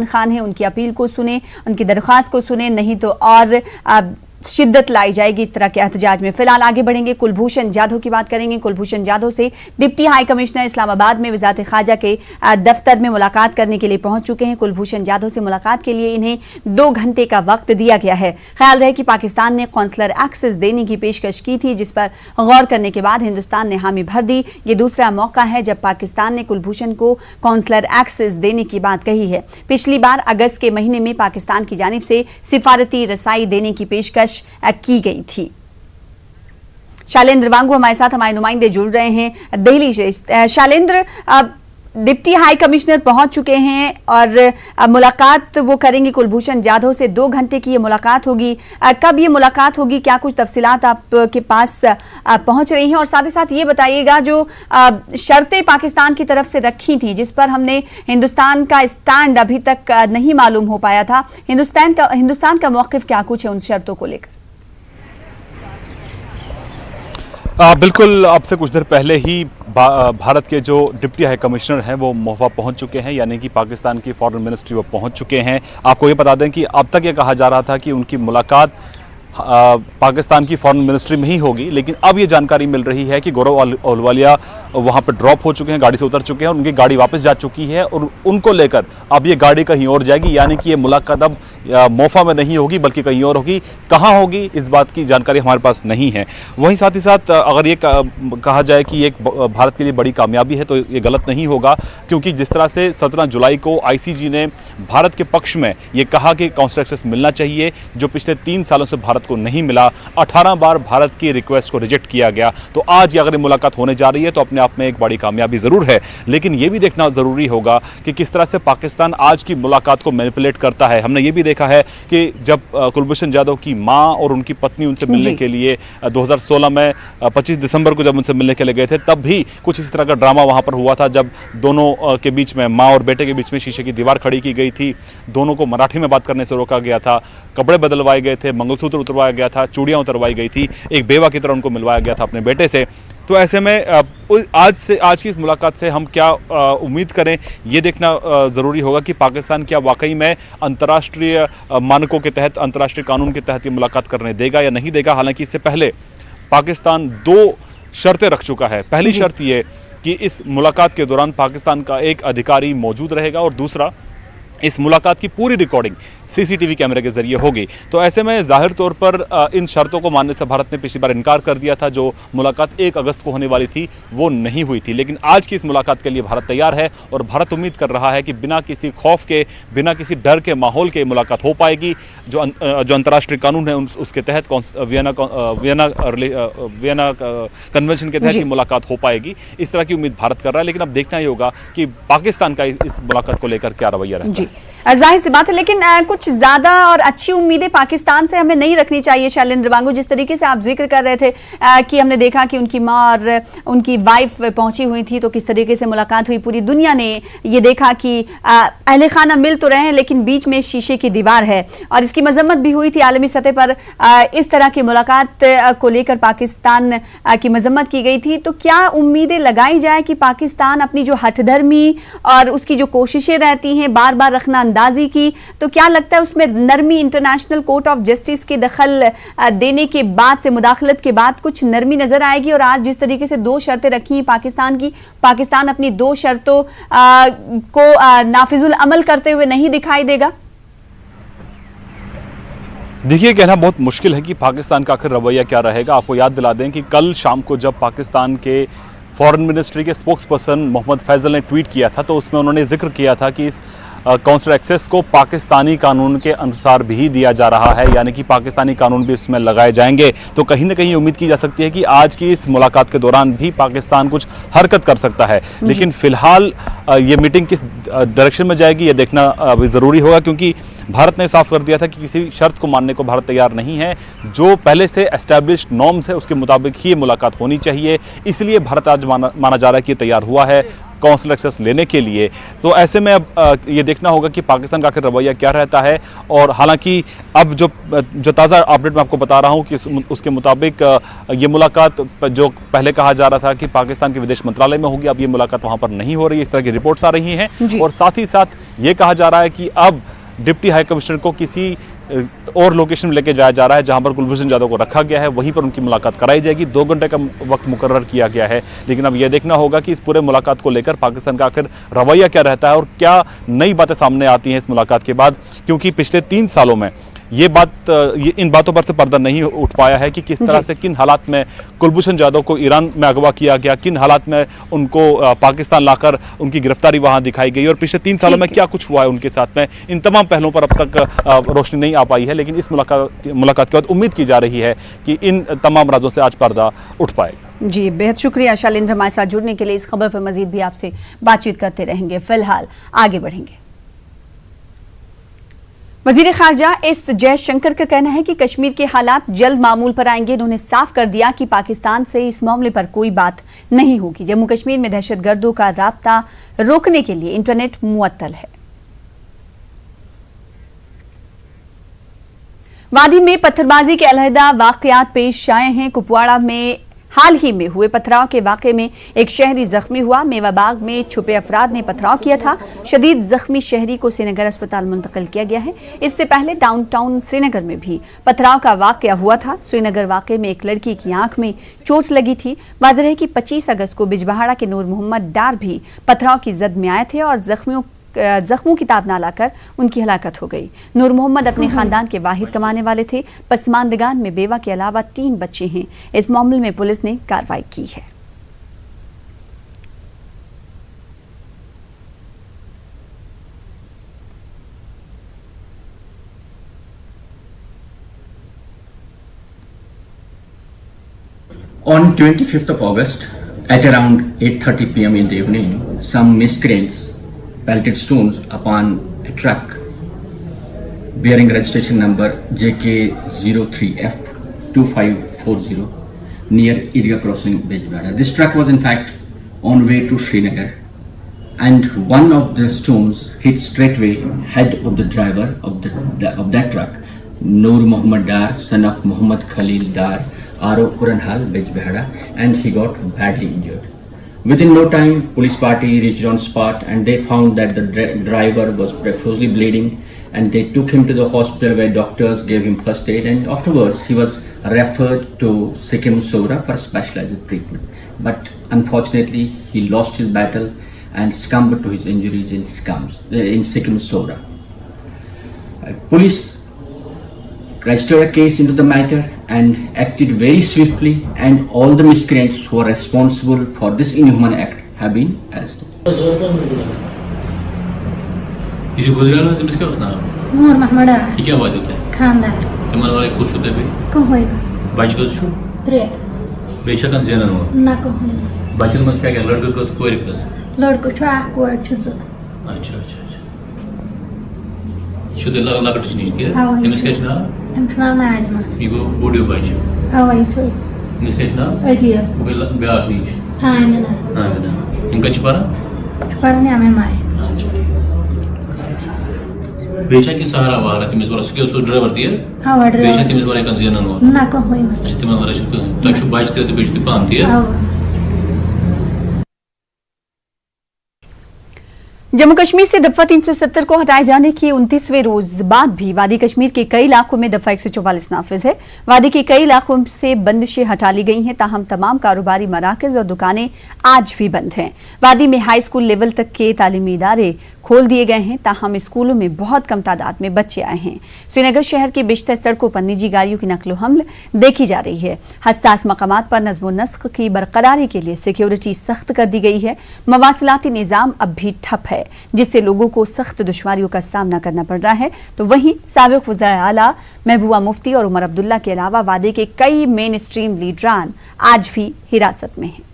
खान है उनकी अपील को सुने, उनकी दरख्वास्त को सुने, नहीं तो और शिद्दत लाई जाएगी इस तरह के एहतजाज में। फिलहाल आगे बढ़ेंगे, कुलभूषण जाधव की बात करेंगे। कुलभूषण जाधव से डिप्टी हाई कमिश्नर इस्लामाबाद में वज़ारत ख़ारजा के दफ्तर में मुलाकात करने के लिए पहुंच चुके हैं। कुलभूषण जाधव से मुलाकात के लिए इन्हें 2 घंटे का वक्त दिया गया है। ख्याल रहे कि पाकिस्तान ने कौंसलर एक्सेस देने की पेशकश की थी, जिस पर गौर करने के बाद हिंदुस्तान ने हामी भर दी। ये दूसरा मौका है जब पाकिस्तान ने कुलभूषण को कौंसलर एक्सेस देने की बात कही है। पिछली बार अगस्त के महीने में पाकिस्तान की जानिब से सिफारती रसाई देने की पेशकश की गई थी। शैलेंद्र वांगू हमारे साथ, हमारे नुमाइंदे जुड़ रहे हैं दिल्ली से। शैलेंद्र, डिप्टी हाई कमिश्नर पहुंच चुके हैं और मुलाकात वो करेंगे कुलभूषण जाधव से। 2 घंटे की ये मुलाकात होगी। कब ये मुलाकात होगी, क्या कुछ तफसीलात आपके पास पहुंच रही हैं? और साथ ही साथ ये बताइएगा, जो शर्तें पाकिस्तान की तरफ से रखी थी, जिस पर हमने हिंदुस्तान का स्टैंड अभी तक नहीं मालूम हो पाया था, हिंदुस्तान का मौक़िफ़ क्या कुछ है उन शर्तों को लेकर? बिल्कुल, आपसे कुछ देर पहले ही भारत के जो डिप्टी हाई कमिश्नर हैं वो मोहफा पहुंच चुके हैं, यानी कि पाकिस्तान की फॉरेन मिनिस्ट्री वो पहुंच चुके हैं। आपको ये बता दें कि अब तक ये कहा जा रहा था कि उनकी मुलाकात पाकिस्तान की फॉरेन मिनिस्ट्री में ही होगी, लेकिन अब ये जानकारी मिल रही है कि गौरव अहलुवालिया वहाँ पर ड्रॉप हो चुके हैं, गाड़ी से उतर चुके हैं, उनकी गाड़ी वापस जा चुकी है और उनको लेकर अब ये गाड़ी कहीं और जाएगी, यानी कि ये मुलाकात अब मोफा में नहीं होगी बल्कि कहीं और होगी। कहाँ होगी इस बात की जानकारी हमारे पास नहीं है। वहीं साथ ही साथ अगर ये कहा जाए कि एक भारत के लिए बड़ी कामयाबी है तो ये गलत नहीं होगा, क्योंकि जिस तरह से 17 जुलाई को आईसीजी ने भारत के पक्ष में ये कहा कि काउंसलर एक्सेस मिलना चाहिए, जो पिछले 3 सालों से भारत को नहीं मिला, 18 बार भारत की रिक्वेस्ट को रिजेक्ट किया गया, तो आज ये अगर मुलाकात होने जा रही है तो अपने आप में एक बड़ी कामयाबी ज़रूर है। लेकिन ये भी देखना ज़रूरी होगा कि किस तरह से पाकिस्तान आज की मुलाकात को मैनिपुलेट करता है। हमने ये भी देखा है कि जब कुलभूषण जाधव की मां और उनकी पत्नी उनसे मिलने के लिए 2016 में 25 दिसंबर को जब उनसे मिलने के लिए गए थे, तब भी कुछ इस तरह का ड्रामा वहां पर हुआ था, जब दोनों के बीच में, मां और बेटे के बीच में शीशे की दीवार खड़ी की गई थी, दोनों को मराठी में बात करने से रोका गया था, कपड़े बदलवाए गए थे, मंगलसूत्र उतरवाया गया था, चूड़ियां उतरवाई गई थी, एक बेवा की तरह उनको मिलवाया गया था अपने बेटे से। तो ऐसे में आज की इस मुलाकात से हम क्या उम्मीद करें, ये देखना ज़रूरी होगा कि पाकिस्तान क्या वाकई में अंतर्राष्ट्रीय मानकों के तहत, अंतर्राष्ट्रीय कानून के तहत ये मुलाकात करने देगा या नहीं देगा। हालांकि इससे पहले पाकिस्तान 2 शर्तें रख चुका है। पहली शर्त ये कि इस मुलाकात के दौरान पाकिस्तान का एक अधिकारी मौजूद रहेगा और दूसरा, इस मुलाकात की पूरी रिकॉर्डिंग सीसीटीवी कैमरे के जरिए होगी। तो ऐसे में जाहिर तौर पर इन शर्तों को मानने से भारत ने पिछली बार इनकार कर दिया था। जो मुलाकात 1 अगस्त को होने वाली थी वो नहीं हुई थी, लेकिन आज की इस मुलाकात के लिए भारत तैयार है और भारत उम्मीद कर रहा है कि बिना किसी खौफ के, बिना किसी डर के माहौल के मुलाकात हो पाएगी। जो अंतर्राष्ट्रीय कानून है उसके तहत, वियना कन्वेंशन के तहत ये मुलाकात हो पाएगी, इस तरह की उम्मीद भारत कर रहा है। लेकिन अब देखना ही होगा कि पाकिस्तान का इस मुलाकात को लेकर क्या रवैया रहता है। जाहिर सी बात है, लेकिन कुछ ज्यादा और अच्छी उम्मीदें पाकिस्तान से हमें नहीं रखनी चाहिए। शैलेंद्र वांगू, जिस तरीके से आप जिक्र कर रहे थे कि हमने देखा कि उनकी मां और उनकी वाइफ पहुंची हुई थी, तो किस तरीके से मुलाकात हुई, पूरी दुनिया ने ये देखा कि अहले खाना मिल तो रहे हैं लेकिन बीच में शीशे की दीवार है, और इसकी मजम्मत भी हुई थी आलमी सतह पर। इस तरह की मुलाकात को लेकर पाकिस्तान की मजम्मत की गई थी। तो क्या उम्मीदें लगाई जाए कि पाकिस्तान अपनी जो हठधर्मी और उसकी जो कोशिशें रहती हैं बार बार रखना अंदाजी की, तो क्या लगता है उसमें नरमी, इंटरनेशनल कोर्ट ऑफ जस्टिस के दखल देने के बाद से, मुदाखलत के बाद कुछ नरमी नजर आएगी? और आज जिस तरीके से 2 शर्तें रखी पाकिस्तान की, पाकिस्तान अपनी 2 शर्तों को नाफिजुल अमल करते हुए नहीं दिखाई देगा? देखिए, कहना बहुत मुश्किल है कि पाकिस्तान का आखिर रवैया क्या रहेगा। आपको याद दिला दें कि कल शाम को जब पाकिस्तान के फॉरेन मिनिस्ट्री के स्पोक्स पर्सन मोहम्मद फैजल ने ट्वीट किया था, तो उसमें उन्होंने जिक्र किया था कि इस काउंसलर एक्सेस को पाकिस्तानी कानून के अनुसार भी दिया जा रहा है, यानी कि पाकिस्तानी कानून भी इसमें लगाए जाएंगे। तो कहीं ना कहीं उम्मीद की जा सकती है कि आज की इस मुलाकात के दौरान भी पाकिस्तान कुछ हरकत कर सकता है। लेकिन फिलहाल ये मीटिंग किस डायरेक्शन में जाएगी ये देखना अभी ज़रूरी होगा, क्योंकि भारत ने साफ कर दिया था कि किसी शर्त को मानने को भारत तैयार नहीं है। जो पहले से एस्टैब्लिश्ड नॉर्म्स है उसके मुताबिक ही ये मुलाकात होनी चाहिए। इसलिए भारत आज माना जा रहा है कि तैयार हुआ है। काउंसिल एक्सेस लेने के लिए। तो ऐसे में अब ये देखना होगा कि पाकिस्तान का आखिर रवैया क्या रहता है। और हालांकि अब जो ताज़ा अपडेट मैं आपको बता रहा हूं कि उसके मुताबिक ये मुलाकात जो पहले कहा जा रहा था कि पाकिस्तान के विदेश मंत्रालय में होगी, अब ये मुलाकात वहां पर नहीं हो रही है, इस तरह की रिपोर्ट्स आ रही हैं। और साथ ही साथ ये कहा जा रहा है कि अब डिप्टी हाई कमिश्नर को किसी और लोकेशन में लेके जाया जा रहा है जहां पर कुलभूषण जाधव को रखा गया है, वहीं पर उनकी मुलाकात कराई जाएगी। 2 घंटे का वक्त मुकर्रर किया गया है। लेकिन अब यह देखना होगा कि इस पूरे मुलाकात को लेकर पाकिस्तान का आखिर रवैया क्या रहता है और क्या नई बातें सामने आती हैं इस मुलाकात के बाद, क्योंकि पिछले 3 सालों में ये इन बातों पर से पर्दा नहीं उठ पाया है कि किस तरह से, किन हालात में कुलभूषण जाधव को ईरान में अगवा किया गया, किन हालात में उनको पाकिस्तान लाकर उनकी गिरफ्तारी वहां दिखाई गई और पिछले 3 सालों में क्या कुछ हुआ है उनके साथ में। इन तमाम पहलुओं पर अब तक रोशनी नहीं आ पाई है, लेकिन इस मुलाकात के बाद उम्मीद की जा रही है कि इन तमाम राजों से आज पर्दा उठ पाएगा। जी, बेहद शुक्रिया शैलेंद्र हमारे साथ जुड़ने के लिए। इस खबर पर मजीद भी आपसे बातचीत करते रहेंगे। फिलहाल आगे बढ़ेंगे। वजीर खारजा एस जयशंकर का कहना है कि कश्मीर के हालात जल्द मामूल पर आएंगे। उन्होंने साफ कर दिया कि पाकिस्तान से इस मामले पर कोई बात नहीं होगी। जम्मू कश्मीर में दहशतगर्दों का राब्ता रोकने के लिए इंटरनेट मुअत्तल है। वादी में पत्थरबाजी के अलहदा वाकयात पेश आए हैं। कुपवाड़ा में हाल ही में हुए पथराव के वाकये में एक शहरी जख्मी हुआ। मेवाबाग में छुपे अफराद ने पथराव किया था। शदीद जख्मी शहरी को श्रीनगर अस्पताल मुंतकिल किया गया है। इससे पहले डाउनटाउन श्रीनगर में भी पथराव का वाकया हुआ था। श्रीनगर वाकये में एक लड़की की आंख में चोट लगी थी। वाज़ेह है कि 25 अगस्त को बिजबहाड़ा के नूर मोहम्मद डार भी पथराव की जद में आए थे और जख्मों की ताब ना लाकर उनकी हलाकत हो गई। नूर मोहम्मद अपने खानदान के वाहिद कमाने वाले थे। पसमानदगान में बेवा के अलावा 3 बच्चे हैं। इस मामले में पुलिस ने कार्रवाई की है। On 25th of August, at around 8:30 p.m. in the evening, some miscreants pelted stones upon a truck bearing registration number JK03F2540 near Idga crossing, Bijbehara. This truck was in fact on way to Srinagar, and one of the stones hit straightway head of the driver of that truck, Noor Muhammad Dar, son of Muhammad Khalil Dar, Aro Uranhal, Bijbehara, and he got badly injured. Within no time, police party reached on spot and they found that the driver was profusely bleeding, and they took him to the hospital where doctors gave him first aid, and afterwards he was referred to Sikkim Sora for specialized treatment. But unfortunately, he lost his battle and succumbed to his injuries in Sikkim Sora. Police registered a case into the matter and acted very swiftly, and all the miscreants who are responsible for this inhuman act have been arrested. किसी गुजरात में इसका उसना नूर मोहम्मद ये क्या बात होता है खानदार तुम्हारे वाले खुश होते भी को होएगा बच्चों को प्रेत बेशक अन ज़्यादा हो ना को होएगा बच्चों में क्या क्या लड़के को कोई रिक्वेस्ट लड़को छा को छुज अच्छा शुद्ध लड़का कुछ नहीं किया इनमें क्या चुना इम्पना नाइज़मा ये वो बूढ़े बच्चे हवाई तो इनमें क्या चुना आइडिया वो ब्याह नहीं हाँ मैंने इनका छुपारा पढ़ने हमें माय बेचा की सहारा वाला तुम इस बार उसके उस ड्राइवर दिया हाँ बेचा तुम इस बार एक ज़्यादा हो ना को होएगा तुम्हारे वाले शुक्र तो शुभ बाइज तेरे तो बेचती पांती है जम्मू कश्मीर से दफा 370 को हटाए जाने की 29वें रोज बाद भी वादी कश्मीर के कई इलाकों में दफा 144 नाफिज है। वादी के कई इलाकों से बंदिशें हटा ली गई हैं, ताहम तमाम कारोबारी मराकज और दुकानें आज भी बंद हैं। वादी में हाई स्कूल लेवल तक के तालीमी इदारे खोल दिए गए हैं, ताहम स्कूलों में बहुत कम तादाद में बच्चे आए हैं। श्रीनगर शहर की बिश्तर सड़कों पर निजी गाड़ियों की नकलो हमल देखी जा रही है। हसास मकामात पर नज़्म नस्क की बरकरारी के लिए सिक्योरिटी सख्त कर दी गई है। मवासिलाती निज़ाम अब भी ठप है, जिससे लोगों को सख्त दुश्वारियों का सामना करना पड़ रहा है। तो वहीं साबिक वज़ीर आला महबूबा मुफ्ती और उमर अब्दुल्ला के अलावा वादे के कई मेन स्ट्रीम लीडरान आज भी हिरासत में हैं।